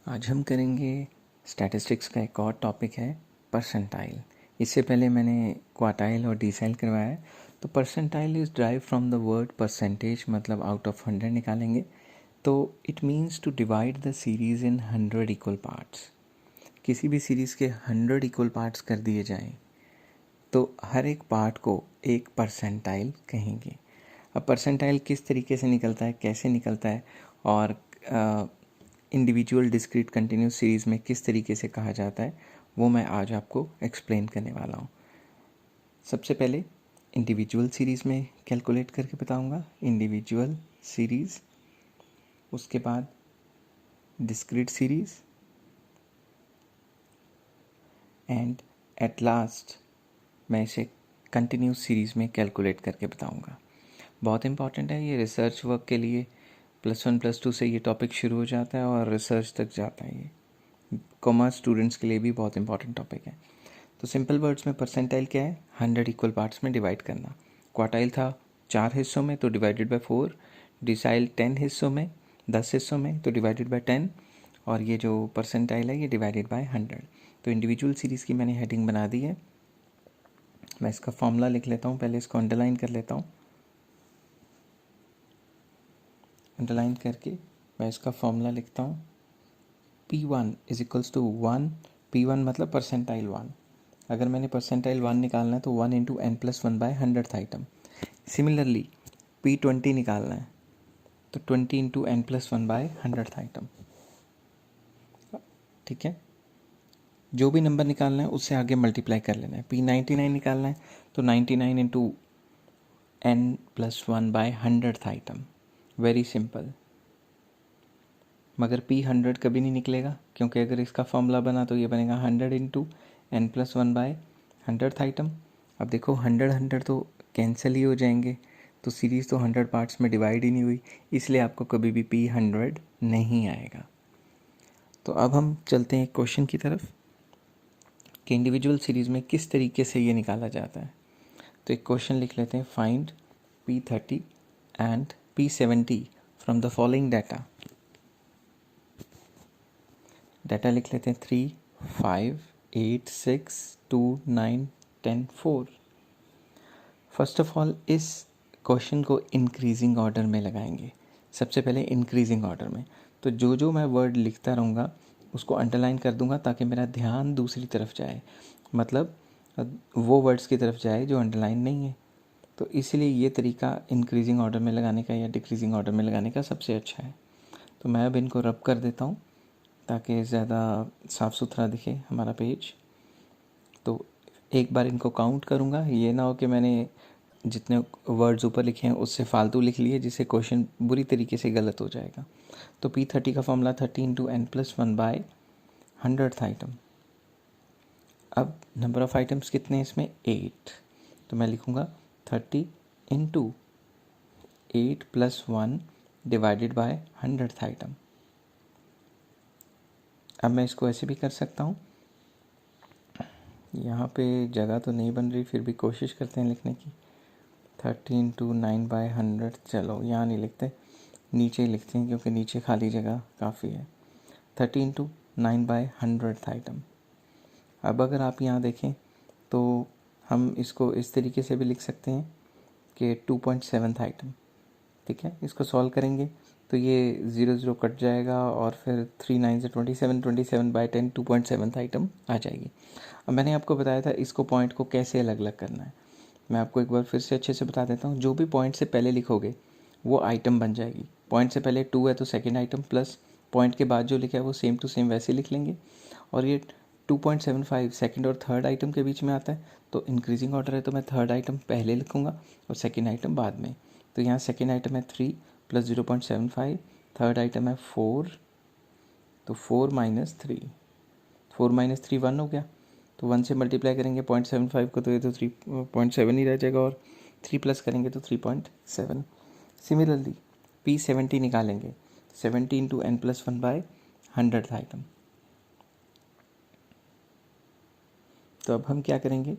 आज हम करेंगे स्टैटिस्टिक्स का एक और टॉपिक है परसेंटाइल। इससे पहले मैंने क्वार्टाइल और डिसाइल करवाया है। तो percentile is drive from the word percentage, मतलब आउट ऑफ 100 निकालेंगे। तो it means to divide the series in 100 equal parts. किसी भी सीरीज़ के 100 इक्वल पार्ट्स कर दिए जाएं तो हर एक पार्ट को एक परसेंटाइल कहेंगे। अब परसेंटाइल किस तरीके से निकलता है, कैसे निकलता है और इंडिविजुअल डिस्क्रीट कंटिन्यूस सीरीज़ में किस तरीके से कहा जाता है, वो मैं आज आपको एक्सप्लेन करने वाला हूँ। सबसे पहले इंडिविजुअल सीरीज़ में कैलकुलेट करके बताऊँगा, इंडिविजुअल सीरीज़, उसके बाद discrete series and at last मैं इसे कंटिन्यूस सीरीज़ में कैलकुलेट करके बताऊँगा। बहुत इंपॉर्टेंट है ये रिसर्च वर्क के लिए। +1 +2 से ये टॉपिक शुरू हो जाता है और रिसर्च तक जाता है। ये कॉमर्स स्टूडेंट्स के लिए भी बहुत इंपॉर्टेंट टॉपिक है। तो सिंपल वर्ड्स में परसेंटाइल क्या है, 100 इक्वल पार्ट्स में डिवाइड करना। क्वार्टाइल था 4 हिस्सों में तो डिवाइडेड बाय 4, डिसाइल 10 हिस्सों में 10 हिस्सों में तो डिवाइडेड बाय 10, और ये जो परसेंटाइल है ये डिवाइडेड बाय 100। तो इंडिविजुअल सीरीज़ की मैंने हेडिंग बना दी है। मैं इसका फॉर्मूला लिख लेता हूँ, पहले इसको अंडरलाइन कर लेता हूँ। अंडरलाइन करके मैं इसका फॉर्मूला लिखता हूँ, P1 is equals to 1, P1 मतलब परसेंटाइल 1। अगर मैंने परसेंटाइल 1 निकालना है तो 1 into n+1/100th item. Similarly P20 निकालना है तो 20 इंटू n+1/100th आइटम। ठीक है, जो भी नंबर निकालना है उससे आगे मल्टीप्लाई कर लेना है। P99 निकालना है तो 99 into n+1/100th item. Very simple. मगर P100 कभी नहीं निकलेगा, क्योंकि अगर इसका फॉर्मूला बना तो ये बनेगा 100 इंटू n+1/100th आइटम। अब देखो 100 तो कैंसिल ही हो जाएंगे, तो सीरीज़ तो 100 पार्ट्स में डिवाइड ही नहीं हुई, इसलिए आपको कभी भी P100 नहीं आएगा। तो अब हम चलते हैं एक क्वेश्चन की तरफ कि इंडिविजुअल सीरीज़ में किस तरीके से ये निकाला जाता है। तो एक क्वेश्चन लिख लेते हैं, find P30 and P70 from the following data. Data लिख लेते हैं 3, 5, 8, 6, 2, 9, 10, 4। फर्स्ट ऑफ ऑल इस क्वेश्चन को इंक्रीजिंग ऑर्डर में लगाएंगे। सबसे पहले इंक्रीजिंग ऑर्डर में, तो जो जो मैं वर्ड लिखता रहूँगा उसको अंडरलाइन कर दूँगा ताकि मेरा ध्यान दूसरी तरफ जाए, मतलब वो वर्ड्स की तरफ जाए जो अंडरलाइन नहीं है। तो इसलिए ये तरीका इंक्रीजिंग ऑर्डर में लगाने का या डिक्रीजिंग ऑर्डर में लगाने का सबसे अच्छा है। तो मैं अब इनको रब कर देता हूँ ताकि ज़्यादा साफ़ सुथरा दिखे हमारा पेज। तो एक बार इनको काउंट करूँगा, ये ना हो कि मैंने जितने वर्ड्स ऊपर लिखे हैं उससे फालतू लिख लिए, जिससे क्वेश्चन बुरी तरीके से गलत हो जाएगा। तो P30 का फॉर्मूला 30 इंटू n+1/100th आइटम। अब नंबर ऑफ़ आइटम्स कितने हैं इसमें, 8। तो मैं लिखूँगा 30 into 8 + 1 divided by 100th item. अब मैं इसको ऐसे भी कर सकता हूँ, यहाँ पे जगह तो नहीं बन रही, फिर भी कोशिश करते हैं लिखने की। 30 इंटू 9/100, चलो यहाँ नहीं लिखते, नीचे ही लिखते हैं क्योंकि नीचे खाली जगह काफ़ी है। 30 इंटू 9/100th आइटम। अब अगर आप यहाँ देखें तो हम इसको इस तरीके से भी लिख सकते हैं कि 2.7th आइटम। ठीक है, इसको सॉल्व करेंगे तो ये 0 0 कट जाएगा और फिर 3 9 से 27, 27/10 2.7th आइटम आ जाएगी। अब मैंने आपको बताया था इसको पॉइंट को कैसे अलग अलग करना है, मैं आपको एक बार फिर से अच्छे से बता देता हूँ। जो भी पॉइंट से पहले लिखोगे वो आइटम बन जाएगी। पॉइंट से पहले 2 है तो सेकेंड आइटम, प्लस पॉइंट के बाद जो लिखा है वो सेम टू सेम वैसे लिख लेंगे। और ये 2.75 सेकेंड और थर्ड आइटम के बीच में आता है, तो इंक्रीजिंग ऑर्डर है तो मैं थर्ड आइटम पहले लिखूँगा और सेकेंड आइटम बाद में। तो यहाँ सेकेंड आइटम है 3 + 0.75, थर्ड आइटम है 4, तो 4 - 3, 4 - 3 1 हो गया, तो 1 से मल्टीप्लाई करेंगे 0.75 को तो ये तो 3.7 ही रह जाएगा, और 3 प्लस करेंगे तो 3.7। सिमिलरली P70 निकालेंगे, 70 इंटू n+1/100th आइटम। तो अब हम क्या करेंगे,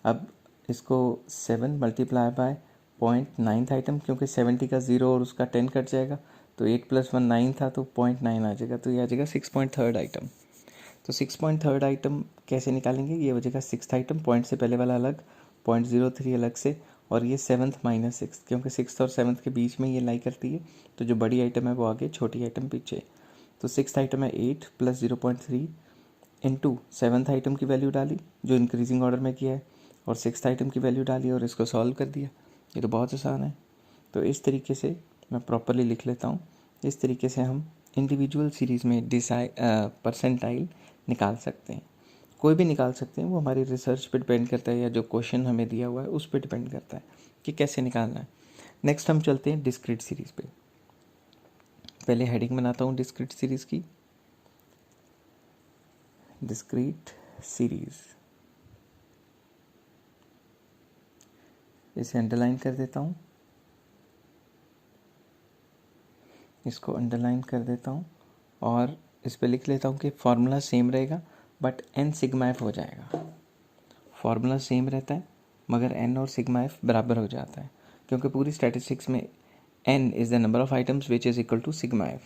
अब इसको 7 × 0.9th आइटम, क्योंकि 70 का 0 और उसका 10 कट जाएगा तो 8 + 1 9 था, तो 0.9 आ जाएगा, तो ये आ जाएगा 6.3 आइटम। तो 6.3 आइटम कैसे निकालेंगे, ये हो जाएगा 6th आइटम, पॉइंट से पहले वाला अलग, 0.03 अलग से, और ये 7th - 6th, क्योंकि 6th और 7th के बीच में ये लाई करती है, तो जो बड़ी आइटम है वो आगे, छोटी आइटम पीछे। तो 6th आइटम है 8 + 0.3 इंटू 7th आइटम की वैल्यू डाली जो इंक्रीजिंग ऑर्डर में किया है, और 6th आइटम की वैल्यू डाली और इसको सॉल्व कर दिया। ये तो बहुत आसान है। तो इस तरीके से मैं प्रॉपरली लिख लेता हूँ। इस तरीके से हम इंडिविजुअल सीरीज़ में परसेंटाइल निकाल सकते हैं। कोई भी निकाल सकते हैं, वो हमारी रिसर्च पे डिपेंड करता है या जो क्वेश्चन हमें दिया हुआ है उस पर डिपेंड करता है कि कैसे निकालना है। नेक्स्ट हम चलते हैं डिस्क्रीट सीरीज़ पे। पहले हेडिंग बनाता हूँ डिस्क्रीट सीरीज़ की, डिस्क्रीट सीरीज़। इसे अंडरलाइन कर देता हूँ, इसको अंडरलाइन कर देता हूँ, और इस पे लिख लेता हूँ कि फार्मूला सेम रहेगा बट n सिग्मा f हो जाएगा। फार्मूला सेम रहता है मगर n और सिग्मा f बराबर हो जाता है, क्योंकि पूरी स्टैटिस्टिक्स में n is the number of items which is equal to sigma f।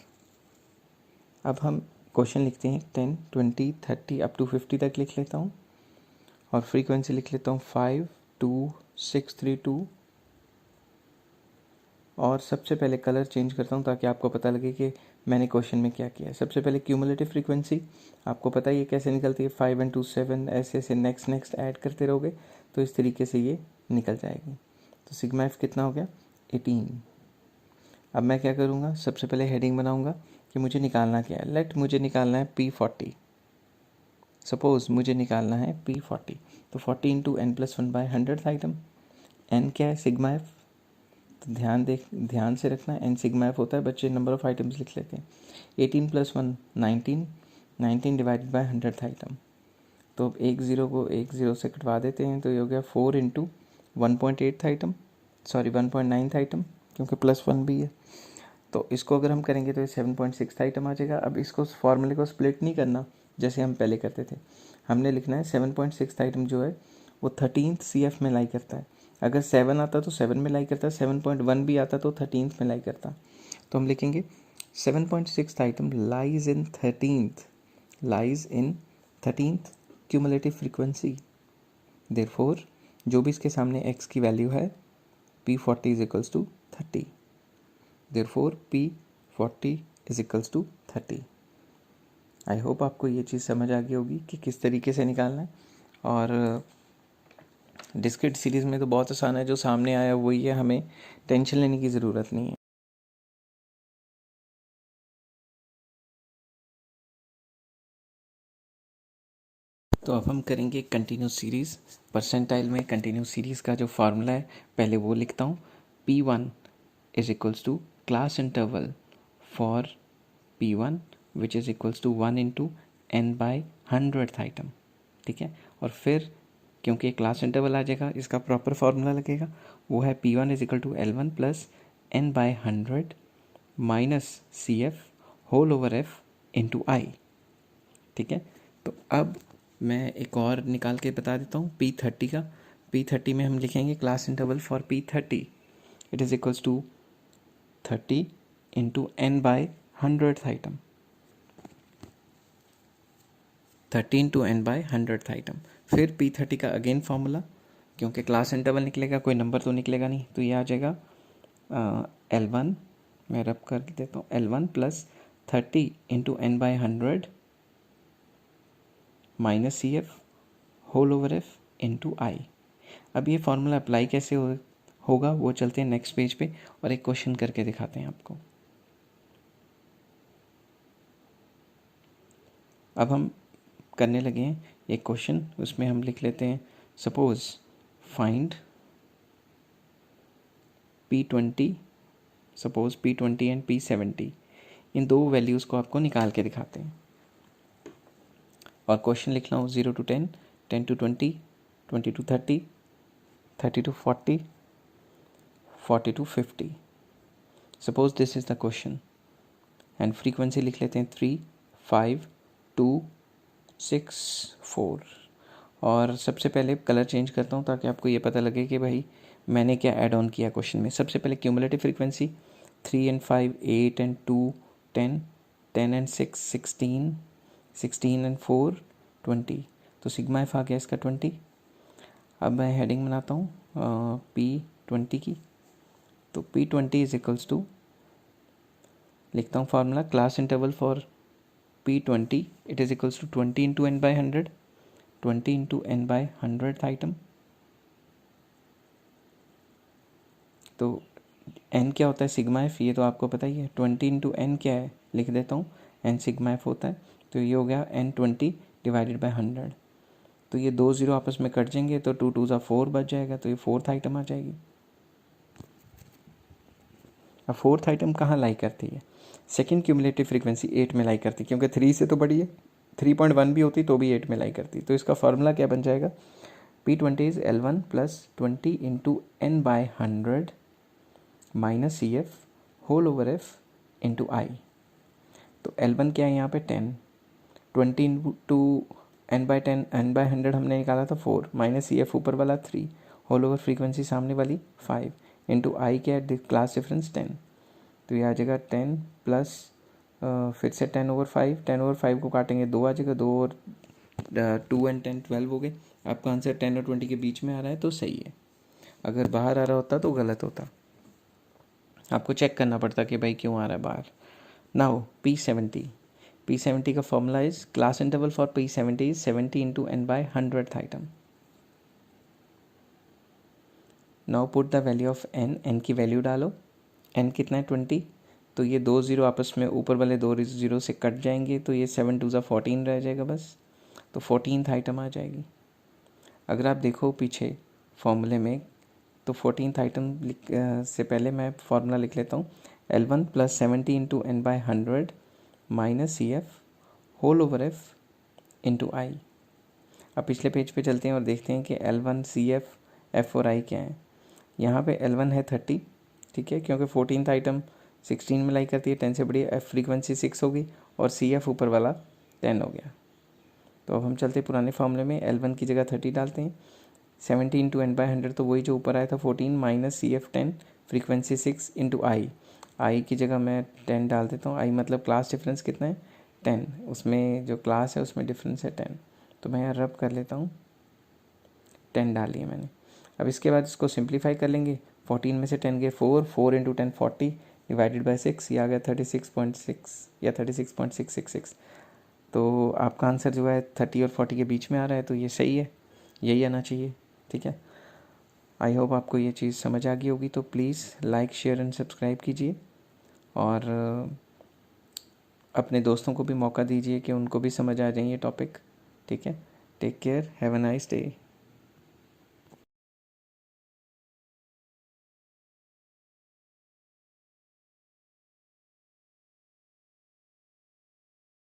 अब हम क्वेश्चन लिखते हैं 10, 20, 30 अप टू 50 तक लिख लेता हूँ, और फ्रीक्वेंसी लिख लेता हूँ 5, 2, 6, 3, 2। और सबसे पहले कलर चेंज करता हूँ ताकि आपको पता लगे कि मैंने क्वेश्चन में क्या किया है। सबसे पहले क्यूमुलेटिव फ्रीक्वेंसी, आपको पता है ये कैसे निकलती है, 5 × 2 7, ऐसे ऐसे नेक्स्ट ऐड करते रहोगे तो इस तरीके से ये निकल जाएगी। तो सिग्मा एफ कितना हो गया, 18। अब मैं क्या करूँगा, सबसे पहले हेडिंग बनाऊँगा कि मुझे निकालना क्या है। मुझे निकालना है P40। सपोज़ मुझे निकालना है P40, तो 40 × n+1/100th आइटम। n क्या है, सिग्मा एफ। तो ध्यान से रखना, एन सिग्मा एफ होता है, बच्चे नंबर ऑफ आइटम्स लिख लेते हैं। 18 + 1 19, 19 डिवाइडेड बाय 100th आइटम। तो अब एक ज़ीरो को एक ज़ीरो से कटवा देते हैं, तो ये हो गया 4 × 1.8th item, sorry 1.9th item, क्योंकि +1 भी है। तो इसको अगर हम करेंगे तो ये 7.6th आइटम आ जाएगा। अब इसको फॉर्मूले को स्प्लिट नहीं करना जैसे हम पहले करते थे, हमने लिखना है 7.6th आइटम जो है वो 13th CF में लाई करता है। अगर 7 आता तो 7 में लाई करता, 7.1 भी आता तो 13th में लाई करता। तो हम लिखेंगे 7.6th item lies in 13th cumulative frequency. Therefore जो भी इसके सामने x की वैल्यू है, P40 = 30। Therefore P40 = 30। I hope आपको ये चीज़ समझ आ गई होगी कि किस तरीके से निकालना है। और डिस्क्रीट सीरीज़ में तो बहुत आसान है, जो सामने आया वही है, हमें टेंशन लेने की ज़रूरत नहीं है। तो अब हम करेंगे कंटिन्यूस सीरीज़। परसेंटाइल में कंटिन्यूस सीरीज़ का जो फार्मूला है पहले वो लिखता हूँ। P1 = class interval for P1 which is equals to 1 × n/100th item. ठीक है, और फिर क्योंकि क्लास इंटरवल आ जाएगा, इसका प्रॉपर फार्मूला लगेगा, वो है P1 = L1 + n/100 - CF whole over F × I। ठीक है, तो अब मैं एक और निकाल के बता देता हूँ P30 का। P30 में हम लिखेंगे class interval for P30 it is equals to 30 × n/100th item, 30 × n/100th item. फिर P30 का अगेन फार्मूला, क्योंकि क्लास इंटरवल निकलेगा, कोई नंबर तो निकलेगा नहीं, तो ये आ जाएगा L1, मैं रब कर देता हूँ, L1 + 30 × n/100 - CF whole over F × I। अब ये फार्मूला अप्लाई कैसे होगा वो चलते हैं नेक्स्ट पेज पे और एक क्वेश्चन करके दिखाते हैं आपको। अब हम करने लगे हैं एक क्वेश्चन, उसमें हम लिख लेते हैं suppose find P20, suppose P20 and P70, इन दो वैल्यूज़ को आपको निकाल के दिखाते हैं। और क्वेश्चन लिखना हो 0 to 10, 10 to 20, 20 to 30, 30 to 40, 40 to 50। Suppose this is the question and frequency लिख लेते हैं 3, 5, 2, 6, 4। और सबसे पहले कलर चेंज करता हूँ ताकि आपको ये पता लगे कि भाई मैंने क्या ऐड ऑन किया क्वेश्चन में। सबसे पहले cumulative frequency 3 and 5 8 and 2 10, 10 and 6 16, 16 and 4 20, तो सिग्मा एफ आ गया इसका 20। अब मैं हेडिंग बनाता हूँ P20 की, तो P20 इज इक्वल्स टू, लिखता हूँ formula, class interval for P20 it is equals to 20 into n by 100, 20 into n by 100th item. तो n क्या होता है, सिग्मा एफ, ये तो आपको पता ही है। 20 इंटू n क्या है, लिख देता हूँ, n सिग्मा एफ होता है। तो ये हो गया n20 डिवाइडेड बाई 100। तो ये 2 0 आपस में कट जाएंगे, तो 2 2 ज़ा 4 बच जाएगा, तो ये 4th आइटम आ जाएगी। अब 4th आइटम कहाँ लाई करती है, सेकेंड क्यूमुलेटिव फ्रीक्वेंसी 8 में लाई करती है, क्योंकि 3 से तो बड़ी है, 3.1 भी होती तो भी 8 में लाई करती। तो इसका फार्मूला क्या बन जाएगा, P20 is L1 plus 20 into n by 100 minus C F whole over F into I. तो L1 क्या है यहाँ पे 10, 20 into n by 10, n by 100 हमने निकाला था 4, माइनस सी एफ ऊपर वाला 3, होल ओवर फ्रीक्वेंसी सामने वाली 5, इंटू आई क्या है, क्लास डिफरेंस 10। तो ये आ जाएगा 10 प्लस फिर से 10 ओवर 5, 10 ओवर 5 को काटेंगे 2 आ जाएगा, 2 और 2 एंड 10 12 हो गए। आपका आंसर 10 और 20 के बीच में आ रहा है, तो सही है। अगर बाहर आ रहा होता तो गलत होता, आपको चेक करना पड़ता कि भाई क्यों आ रहा है बाहर। नाउ P70 का formula is, class interval for P70 is 70 into n by 100th item. Now put the value of n की वैल्यू डालो, n कितना है 20, तो ये 2 0 आपस में ऊपर वाले 2 0 से कट जाएंगे, तो ये 7 2 ज़ा 14 रह जाएगा बस, तो 14th आइटम आ जाएगी। अगर आप देखो पीछे फॉर्मूले में, तो 14th आइटम से पहले मैं फार्मूला लिख लेता हूँ, L1 plus 70 into n by 100 minus C F whole over F into I. अब पिछले पेज पे चलते हैं और देखते हैं कि L1 सी एफ एफ और आई क्या है। यहाँ पे L1 है 30, ठीक है, क्योंकि 14th आइटम 16 में लाई करती है, 10 से बड़ी, एफ फ्रीक्वेंसी 6 होगी, और सी एफ ऊपर वाला 10 हो गया। तो अब हम चलते पुराने फॉर्मूले में, L1 की जगह 30 डालते हैं, 70 इंटू n बाई 100, तो वही जो ऊपर आया था 14 minus C F 10, frequency 6 into I की जगह मैं 10 डाल देता हूँ। आई मतलब क्लास डिफरेंस कितना है 10, उसमें जो क्लास है उसमें डिफरेंस है 10, तो मैं यहाँ रब कर लेता हूँ, 10 डाल लिया मैंने। अब इसके बाद इसको सिंप्लीफाई कर लेंगे, 14 में से 10 गए 4, 4 इंटू 10 40 डिवाइडेड बाई 6, ये आ गया 36.6 या 36.666। तो आपका आंसर जो है 30 और 40 के बीच में आ रहा है, तो ये सही है, यही आना चाहिए, ठीक है। आई होप आपको ये चीज़ समझ आ गई होगी। तो please like share and subscribe कीजिए, और अपने दोस्तों को भी मौका दीजिए कि उनको भी समझ आ जाए ये टॉपिक, ठीक है। Take care, have a nice day.